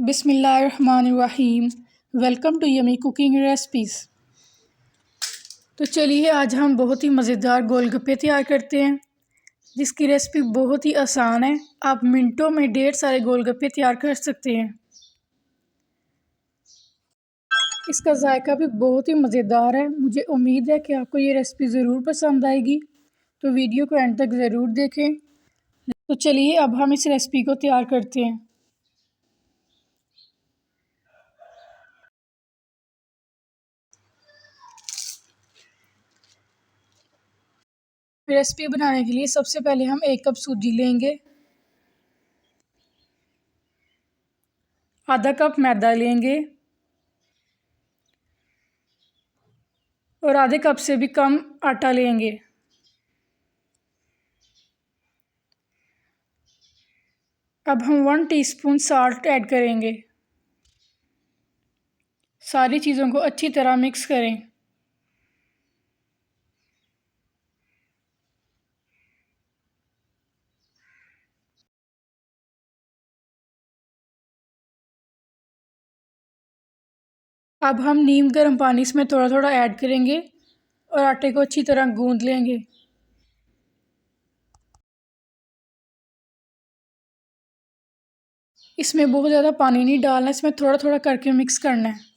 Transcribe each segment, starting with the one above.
बिस्मिल्लाहिर्रहमानिर्रहीम। Welcome to yummy cooking recipes. तो चलिए आज हम बहुत ही मज़ेदार गोलगप्पे तैयार करते हैं, जिसकी रेसिपी बहुत ही आसान है। आप मिनटों में ढेर सारे गोलगप्पे तैयार कर सकते हैं। इसका जायका भी बहुत ही मज़ेदार है। मुझे उम्मीद है कि आपको ये रेसिपी ज़रूर पसंद आएगी, तो वीडियो को एंड तक ज़रूर देखें। तो चलिए अब हम इस रेसिपी को तैयार करते हैं। रेसिपी बनाने के लिए सबसे पहले हम 1 कप सूजी लेंगे, आधा कप मैदा लेंगे और आधे कप से भी कम आटा लेंगे। अब हम 1 टीस्पून साल्ट ऐड करेंगे। सारी चीज़ों को अच्छी तरह मिक्स करें। अब हम नीम गर्म पानी इसमें थोड़ा थोड़ा ऐड करेंगे और आटे को अच्छी तरह गूंद लेंगे। इसमें बहुत ज़्यादा पानी नहीं डालना, इसमें थोड़ा थोड़ा करके मिक्स करना है।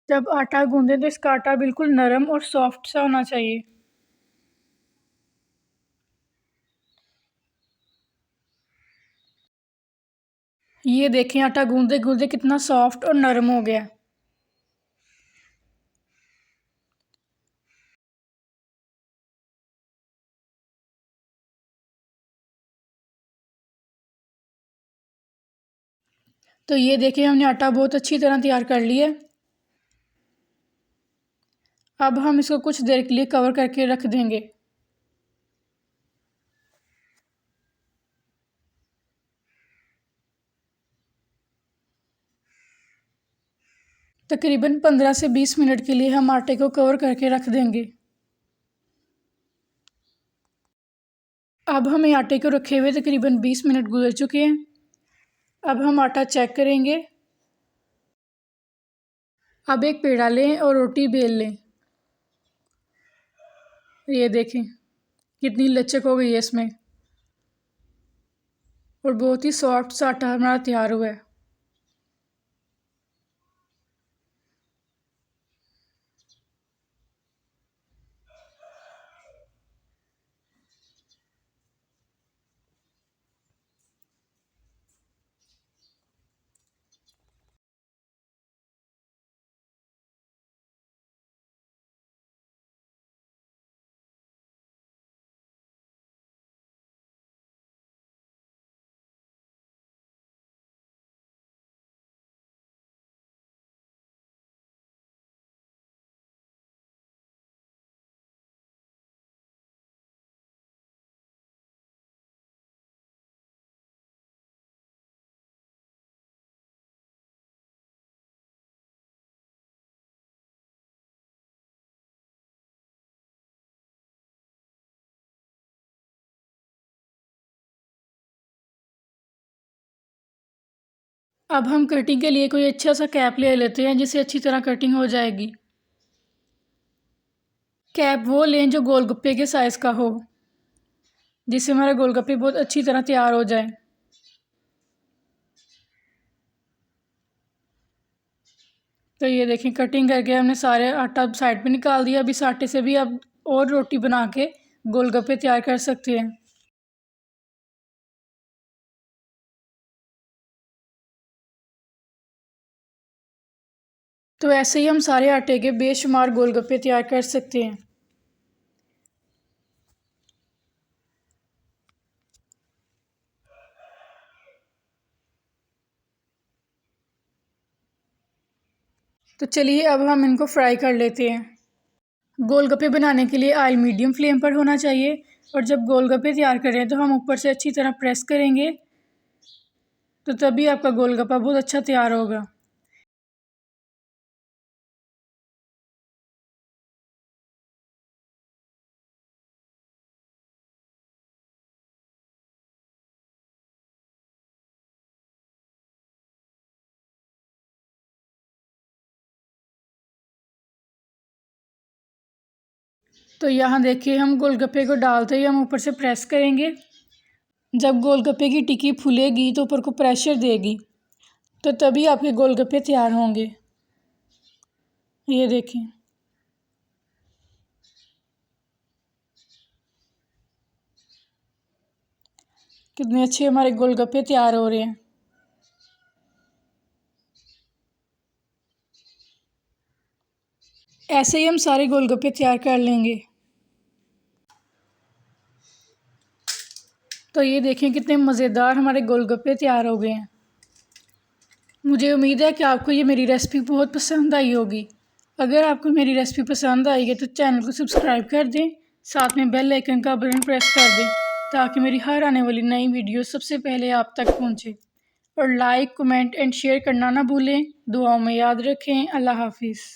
जब आटा गूंदें तो इसका आटा बिल्कुल नरम और सॉफ्ट सा होना चाहिए। ये देखें आटा गूंदे गूंदे कितना सॉफ्ट और नरम हो गया। तो ये देखें हमने आटा बहुत अच्छी तरह तैयार कर लिया है। अब हम इसको कुछ देर के लिए कवर करके रख देंगे। तकरीबन 15 से 20 मिनट के लिए हम आटे को कवर करके रख देंगे। अब हमें आटे को रखे हुए तकरीबन 20 मिनट गुजर चुके हैं। अब हम आटा चेक करेंगे। अब एक पेड़ा लें और रोटी बेल लें। ये देखें कितनी लचक हो गई है इसमें और बहुत ही सॉफ्ट सा आटा हमारा तैयार हुआ है। अब हम कटिंग के लिए कोई अच्छा सा कैप ले लेते हैं, जिससे अच्छी तरह कटिंग हो जाएगी। कैप वो लें जो गोलगप्पे के साइज़ का हो, जिससे हमारे गोलगप्पे बहुत अच्छी तरह तैयार हो जाए। तो ये देखें कटिंग करके हमने सारे आटा साइड पे निकाल दिया। अब इस आटे से भी अब और रोटी बना के गोलगप्पे तैयार कर सकते हैं। तो ऐसे ही हम सारे आटे के बेशुमार गोलगप्पे तैयार कर सकते हैं। तो चलिए अब हम इनको फ्राई कर लेते हैं। गोलगप्पे बनाने के लिए ऑयल मीडियम फ्लेम पर होना चाहिए और जब गोलगप्पे तैयार करें तो हम ऊपर से अच्छी तरह प्रेस करेंगे, तो तभी आपका गोलगप्पा बहुत अच्छा तैयार होगा। तो यहाँ देखिए हम गोलगप्पे को डालते ही हम ऊपर से प्रेस करेंगे। जब गोलगप्पे की टिक्की फूलेगी तो ऊपर को प्रेशर देगी, तो तभी आपके गोलगप्पे तैयार होंगे। ये देखें, कितने अच्छे हमारे गोलगप्पे तैयार हो रहे हैं। ऐसे ही हम सारे गोलगप्पे तैयार कर लेंगे। तो ये देखें कितने मज़ेदार हमारे गोलगप्पे तैयार हो गए हैं। मुझे उम्मीद है कि आपको ये मेरी रेसिपी बहुत पसंद आई होगी। अगर आपको मेरी रेसिपी पसंद आई है तो चैनल को सब्सक्राइब कर दें, साथ में बेल आइकन का बटन प्रेस कर दें ताकि मेरी हर आने वाली नई वीडियो सबसे पहले आप तक पहुंचे। और लाइक, कमेंट एंड शेयर करना ना भूलें। दुआओं में याद रखें। अल्लाह हाफिज़।